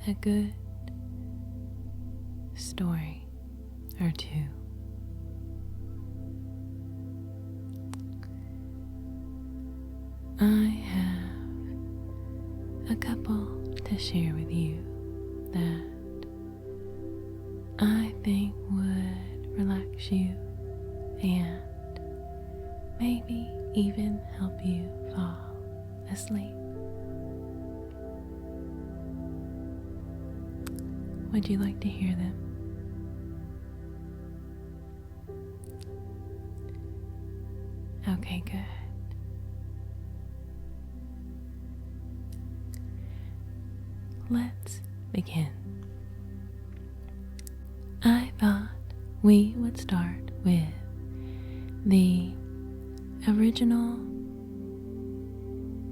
a good story or two. I have a couple to share with you that I think would relax you and maybe even help you fall asleep. Would you like to hear them? Okay, good. Let's begin. I thought we would start with the original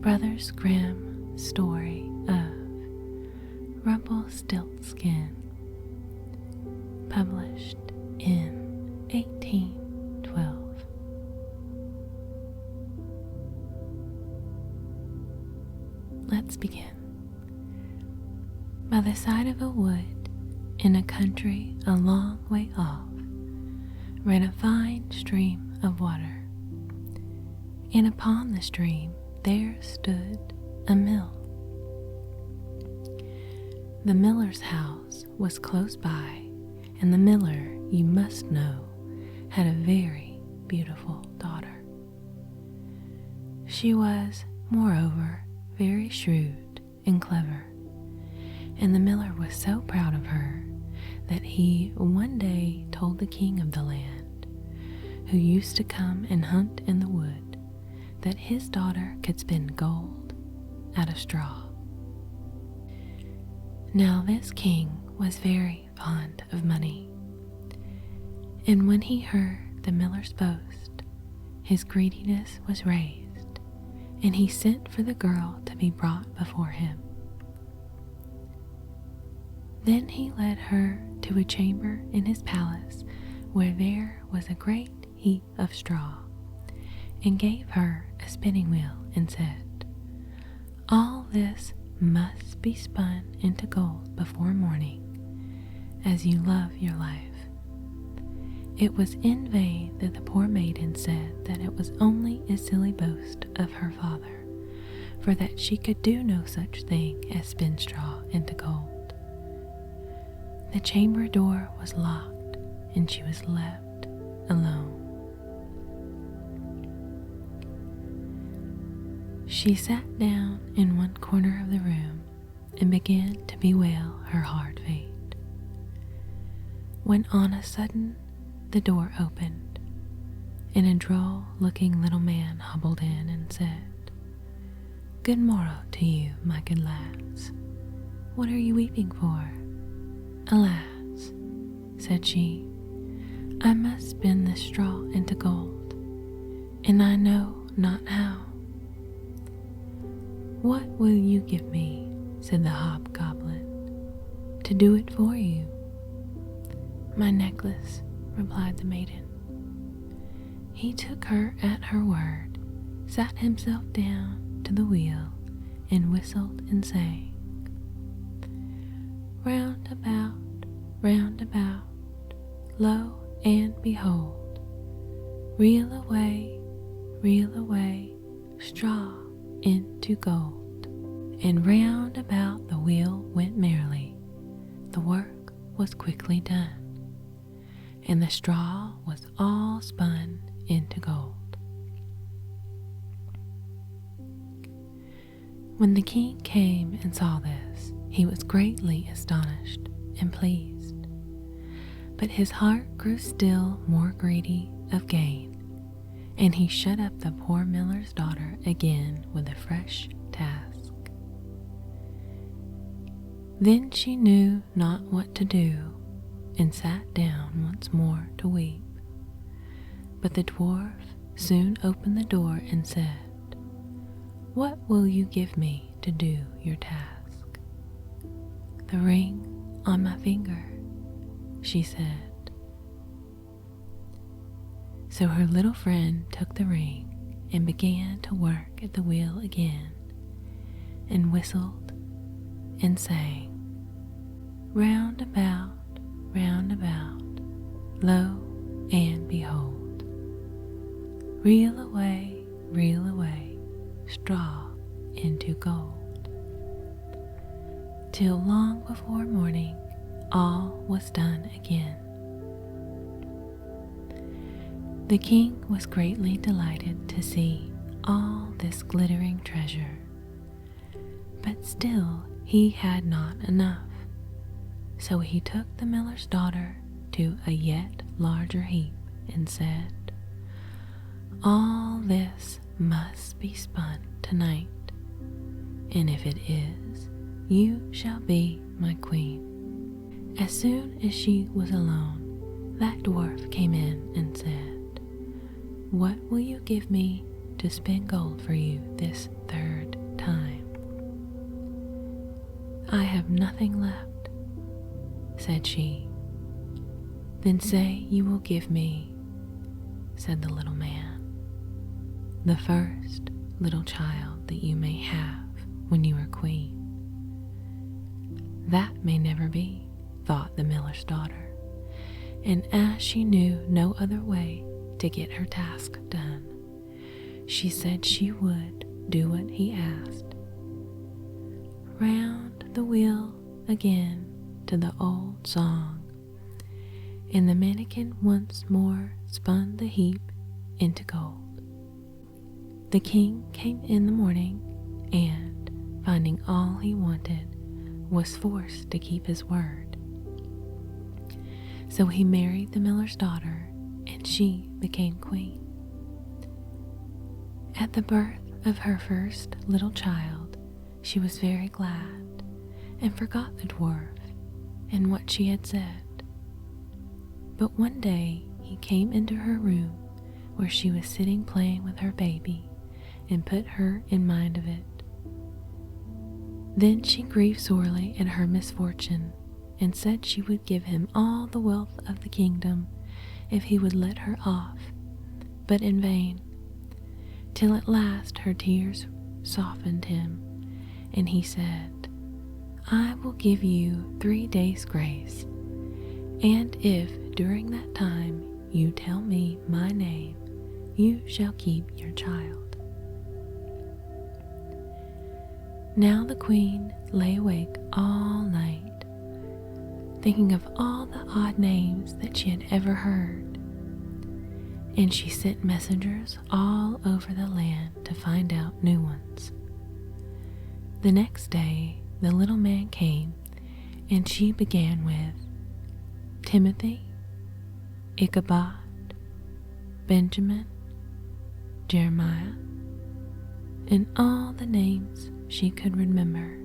Brothers Grimm story of Rumpelstiltskin, published in 1812. Let's begin. By the side of a wood, in a country a long way off, ran a fine stream of water, and upon the stream there stood a mill. The miller's house was close by, and the miller, you must know, had a very beautiful daughter. She was, moreover, very shrewd and clever, and the miller was so proud of her that he one day told the king of the land, who used to come and hunt in the wood, that his daughter could spin gold out of straw. Now this king was very fond of money, and when he heard the miller's boast, his greediness was raised, and he sent for the girl to be brought before him. Then he led her to a chamber in his palace where there was a great heap of straw, and gave her a spinning wheel and said, "All this must be spun into gold before morning, as you love your life." It was in vain that the poor maiden said that it was only a silly boast of her father, for that she could do no such thing as spin straw into gold. The chamber door was locked, and she was left alone. She sat down in one corner of the room and began to bewail her hard fate, when on a sudden the door opened, and a droll-looking little man hobbled in and said, "Good morrow to you, my good lads. What are you weeping for?" "Alas," said she, "I must spin this straw into gold, and I know not how." "What will you give me," said the hobgoblin, "to do it for you?" "My necklace," replied the maiden. He took her at her word, sat himself down to the wheel, and whistled and sang, "Round about, lo and behold, reel away, straw into gold." And round about the wheel went merrily. The work was quickly done, and the straw was all spun into gold. When the king came and saw this, he was greatly astonished and pleased, but his heart grew still more greedy of gain, and he shut up the poor miller's daughter again with a fresh task. Then she knew not what to do, and sat down once more to weep. But the dwarf soon opened the door and said, "What will you give me to do your task?" "The ring on my finger," she said. So her little friend took the ring and began to work at the wheel again, and whistled and sang, round about, lo and behold, reel away, straw into gold. Till long before morning all was done again. The king was greatly delighted to see all this glittering treasure, but still he had not enough. So he took the miller's daughter to a yet larger heap and said, "All this must be spun tonight, and if it is, you shall be my queen." As soon as she was alone, that dwarf came in and said, "What will you give me to spin gold for you this third time?" "I have nothing left," said she. "Then say you will give me," said the little man, "the first little child that you may have when you are queen." "That may never be," thought the miller's daughter, and as she knew no other way to get her task done, she said she would do what he asked. Round the wheel again to the old song, and the mannikin once more spun the heap into gold. The king came in the morning, and, finding all he wanted, was forced to keep his word. So he married the miller's daughter, and she became queen. At the birth of her first little child, she was very glad, and forgot the dwarf and what she had said. But one day he came into her room where she was sitting playing with her baby, and put her in mind of it. Then she grieved sorely at her misfortune, and said she would give him all the wealth of the kingdom if he would let her off, but in vain, till at last her tears softened him, and he said, "I will give you 3 days' grace, and if during that time you tell me my name, you shall keep your child." Now the queen lay awake all night, thinking of all the odd names that she had ever heard, and she sent messengers all over the land to find out new ones. The next day the little man came, and she began with Timothy, Ichabod, Benjamin, Jeremiah, and all the names she could remember.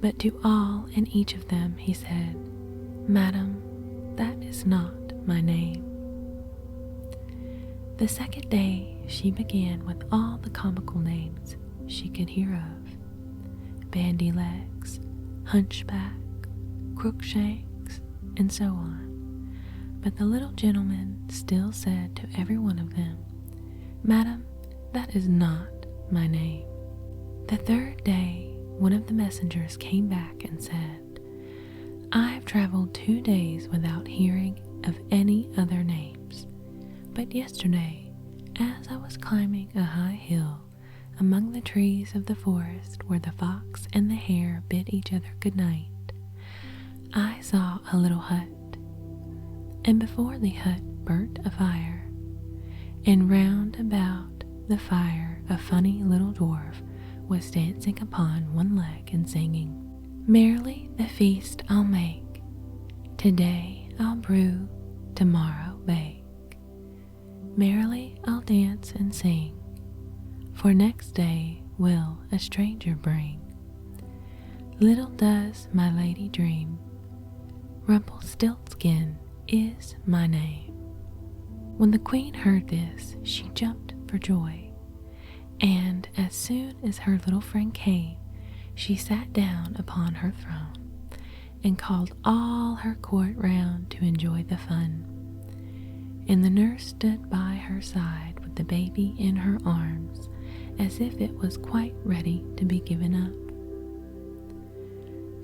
But to all and each of them he said, "Madam, that is not my name." The second day she began with all the comical names she could hear of: Bandy Legs, Hunchback, Crookshanks, and so on. But the little gentleman still said to every one of them, "Madam, that is not my name." The third day one of the messengers came back and said, "I have traveled 2 days without hearing of any other names, but yesterday, as I was climbing a high hill among the trees of the forest where the fox and the hare bid each other good night, I saw a little hut, and before the hut burnt a fire, and round about the fire a funny little dwarf was dancing upon one leg and singing, 'Merrily the feast I'll make, today I'll brew, tomorrow bake. Merrily I'll dance and sing, for next day will a stranger bring. Little does my lady dream, Rumpelstiltskin is my name.'" When the queen heard this, she jumped for joy, and as soon as her little friend came, she sat down upon her throne and called all her court round to enjoy the fun. And the nurse stood by her side with the baby in her arms, as if it was quite ready to be given up.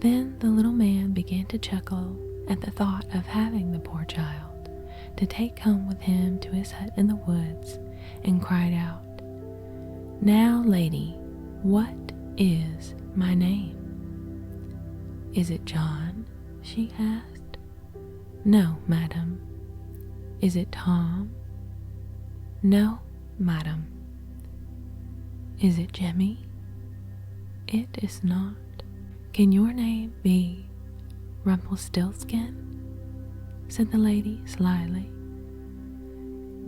Then the little man began to chuckle at the thought of having the poor child to take home with him to his hut in the woods, and cried out, "Now, lady, what is my name?" "Is it John?" she asked. "No, madam." "Is it Tom?" "No, madam." "Is it Jemmy?" "It is not." "Can your name be Rumpelstiltskin?" said the lady slyly.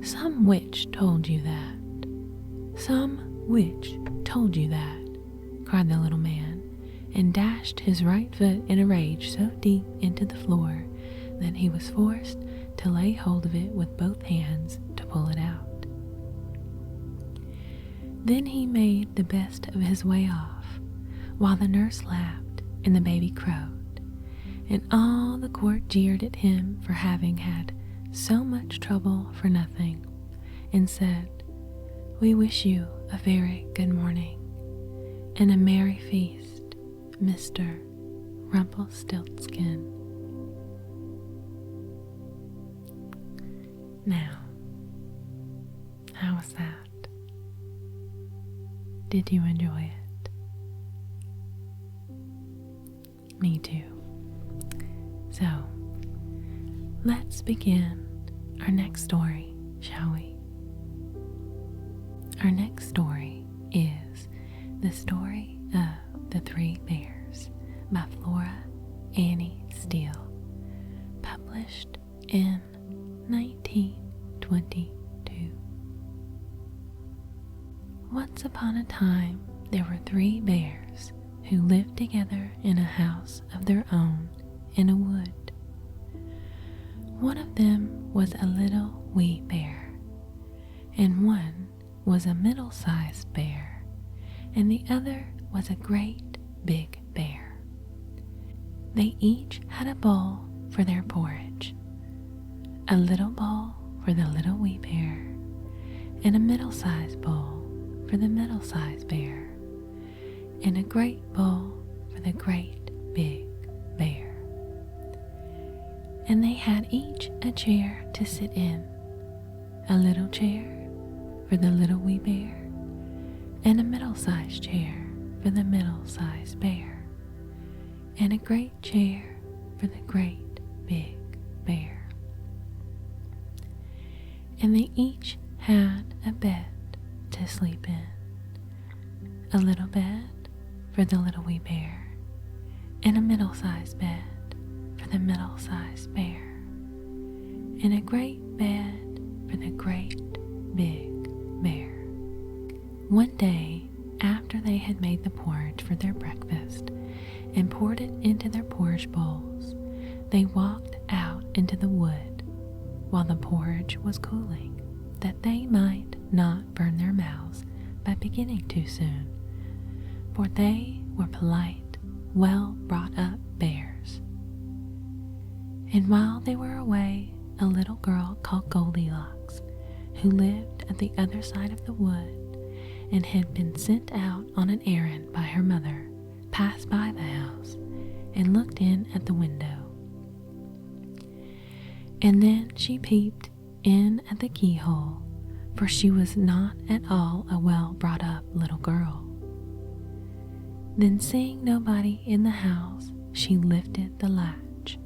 "Some witch told you that. Some witch told you that," cried the little man, and dashed his right foot in a rage so deep into the floor that he was forced to lay hold of it with both hands to pull it out. Then he made the best of his way off, while the nurse laughed and the baby crowed, and all the court jeered at him for having had so much trouble for nothing, and said, "We wish you a very good morning, and a merry feast, Mr. Rumpelstiltskin." Now, how was that? Did you enjoy it? Me too. So, let's begin our next story, shall we? Our next story is The Story of the Three Bears by Flora Annie Steele, published in 1922. Once upon a time, there were three bears who lived together in a house of their own in a wood. One of them was a little wee bear, and one was a middle-sized bear, and the other was a great big bear. They each had a bowl for their porridge, a little bowl for the little wee bear, and a middle-sized bowl for the middle-sized bear, and a great bowl for the great big bear. And they had each a chair to sit in, a little chair for the little wee bear, and a middle-sized chair for the middle-sized bear, and a great chair for the great big bear. And they each had a bed to sleep in, a little bed for the little wee bear, and a middle-sized bed for the middle-sized bear, and a great bed for the great big bear. One day, after they had made the porridge for their breakfast and poured it into their porridge bowls, they walked out into the wood while the porridge was cooling, that they might not burn their mouths by beginning too soon, for they were polite, well-brought-up bears. And while they were away, a little girl called Goldilocks, who lived at the other side of the wood and had been sent out on an errand by her mother, passed by the house and looked in at the window. And then she peeped in at the keyhole, for she was not at all a well-brought-up little girl. Then, seeing nobody in the house, she lifted the latch.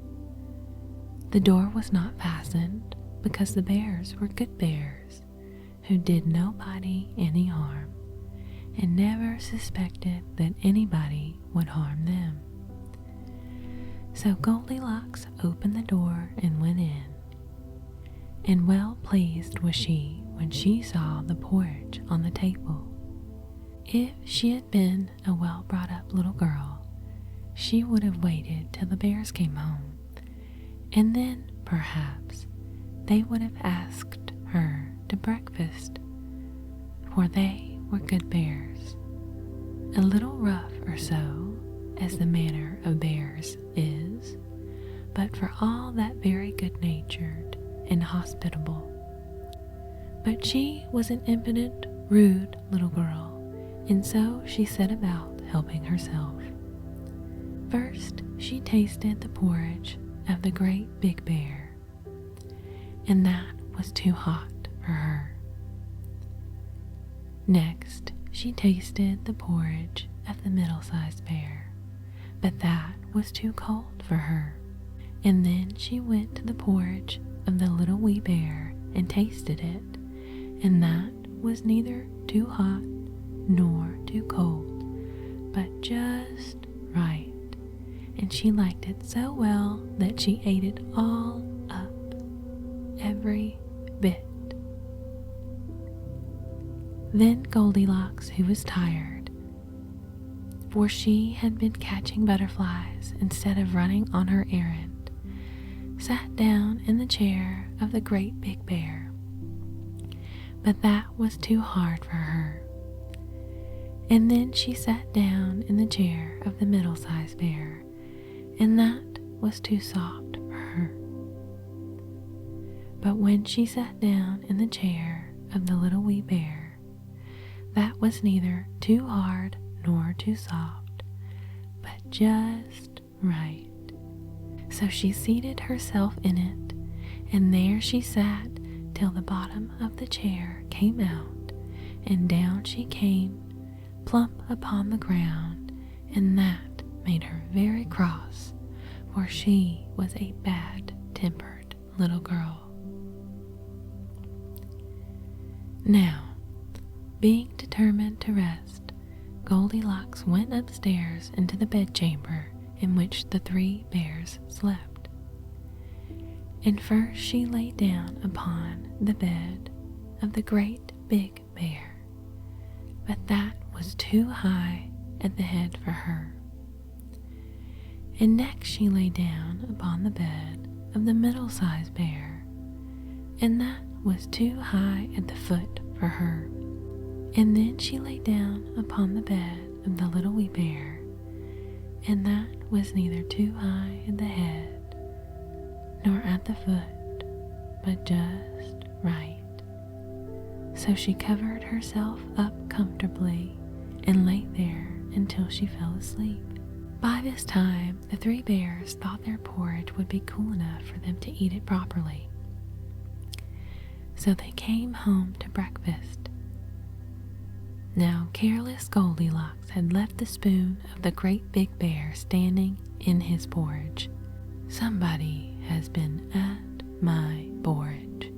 The door was not fastened, because the bears were good bears, who did nobody any harm, and never suspected that anybody would harm them. So Goldilocks opened the door and went in, and well pleased was she when she saw the porridge on the table. If she had been a well-brought-up little girl, she would have waited till the bears came home, and then, perhaps, they would have asked her to breakfast, for they were good bears, a little rough or so, as the manner of bears is, but for all that very good-natured and hospitable. But she was an impudent, rude little girl, and so she set about helping herself. First, she tasted the porridge of the great big bear, and that was too hot for her. Next, she tasted the porridge of the middle-sized bear, but that was too cold for her. And then she went to the porridge of the little wee bear and tasted it, and that was neither too hot nor too cold, but just right. And she liked it so well that she ate it all up, every bit. Then Goldilocks, who was tired, for she had been catching butterflies instead of running on her errand, sat down in the chair of the great big bear. But that was too hard for her. And then she sat down in the chair of the middle-sized bear, and that was too soft for her. But when she sat down in the chair of the little wee bear, that was neither too hard nor too soft, but just right. So she seated herself in it, and there she sat till the bottom of the chair came out, and down she came, plump upon the ground, and that made her very cross, for she was a bad-tempered little girl. Now, being determined to rest, Goldilocks went upstairs into the bedchamber in which the three bears slept. And first she lay down upon the bed of the great big bear, but that was too high at the head for her. And next she lay down upon the bed of the middle-sized bear, and that was too high at the foot for her. And then she lay down upon the bed of the little wee bear, and that was neither too high at the head nor at the foot, but just right. So she covered herself up comfortably and lay there until she fell asleep. By this time, the three bears thought their porridge would be cool enough for them to eat it properly. So they came home to breakfast. Now, careless Goldilocks had left the spoon of the great big bear standing in his porridge. "Somebody has been at my porridge,"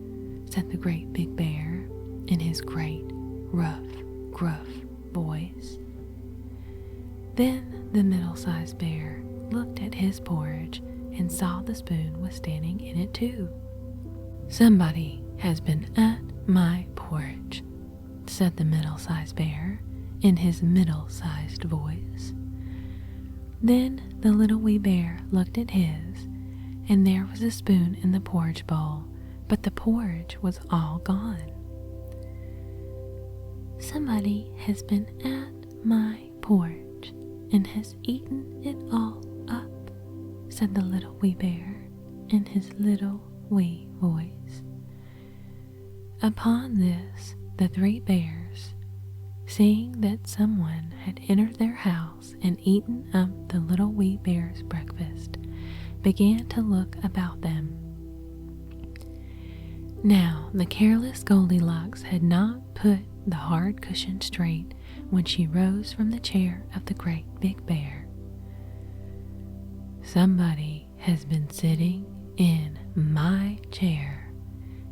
said the great big bear in his great, rough, gruff voice. Then the middle-sized bear looked at his porridge and saw the spoon was standing in it too. "Somebody has been at my porridge," said the middle-sized bear in his middle-sized voice. Then the little wee bear looked at his, and there was a spoon in the porridge bowl, but the porridge was all gone. "Somebody has been at my porridge and has eaten it all up," said the little wee bear in his little wee voice. Upon this, the three bears, seeing that someone had entered their house and eaten up the little wee bear's breakfast, began to look about them. Now, the careless Goldilocks had not put the hard cushion straight when she rose from the chair of the great big bear. "Somebody has been sitting in my chair,"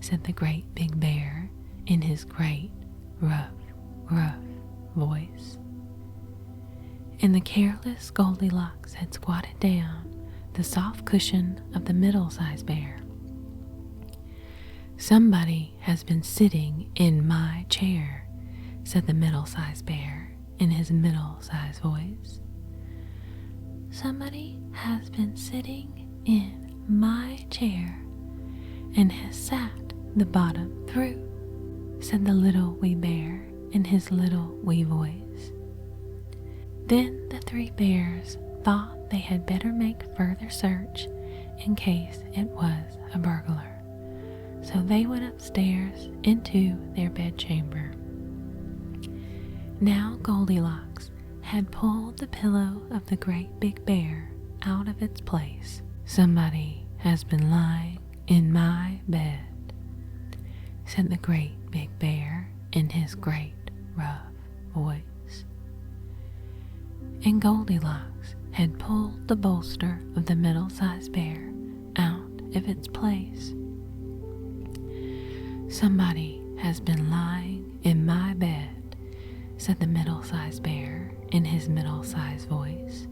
said the great big bear in his great, rough, gruff voice. And the careless Goldilocks had squatted down the soft cushion of the middle-sized bear. "Somebody has been sitting in my chair," said the middle-sized bear in his middle-sized voice. "Somebody has been sitting in my chair and has sat the bottom through," said the little wee bear in his little wee voice. Then the three bears thought they had better make further search in case it was a burglar. So they went upstairs into their bedchamber. Now Goldilocks had pulled the pillow of the great big bear out of its place. "Somebody has been lying in my bed," said the great big bear in his great rough voice. And Goldilocks had pulled the bolster of the middle-sized bear out of its place. "Somebody has been lying in my bed," said the middle-sized bear in his middle-sized voice.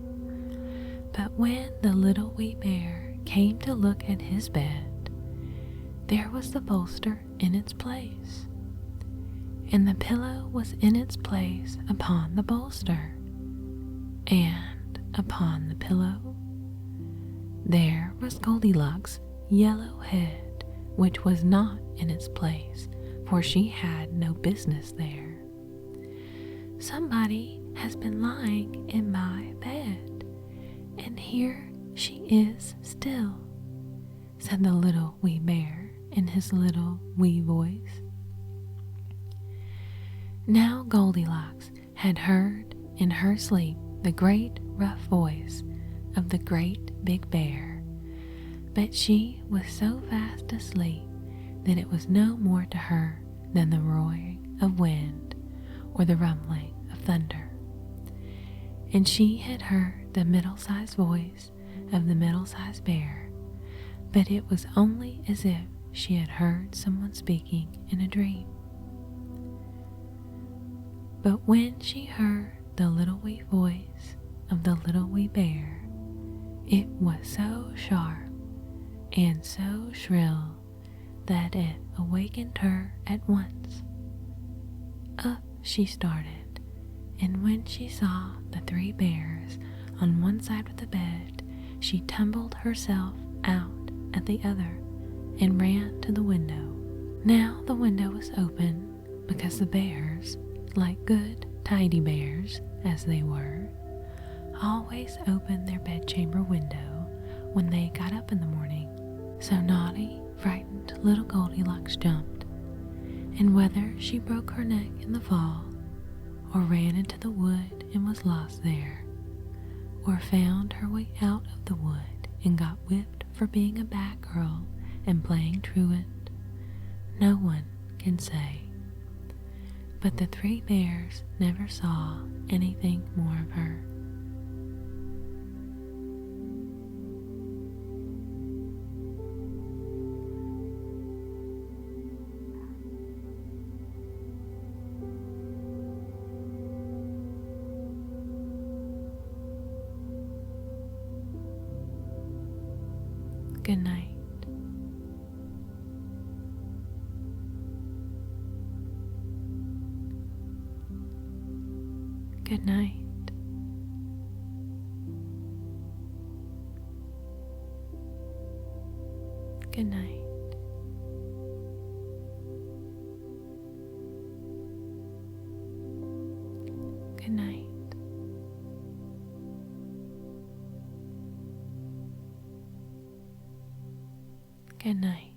But when the little wee bear came to look at his bed, there was the bolster in its place, and the pillow was in its place upon the bolster, and upon the pillow there was Goldilocks' yellow head, which was not in its place, for she had no business there. "Somebody has been lying in my bed, and here she is still," said the little wee bear in his little wee voice. Now Goldilocks had heard in her sleep the great rough voice of the great big bear, but she was so fast asleep that it was no more to her than the roaring of wind or the rumbling of thunder. And she had heard the middle-sized voice of the middle-sized bear, but it was only as if she had heard someone speaking in a dream. But when she heard the little wee voice of the little wee bear, it was so sharp and so shrill that it awakened her at once. Up she started, and when she saw the three bears on one side of the bed, she tumbled herself out at the other and ran to the window. Now the window was open because the bears, like good tidy bears as they were, always opened their bedchamber window when they got up in the morning. So naughty, frightened little Goldilocks jumped, and whether she broke her neck in the fall, or ran into the wood and was lost there, or found her way out of the wood and got whipped for being a bad girl and playing truant, no one can say. But the three bears never saw anything more of her. Good night. Good night. Good night. Good night. Good night.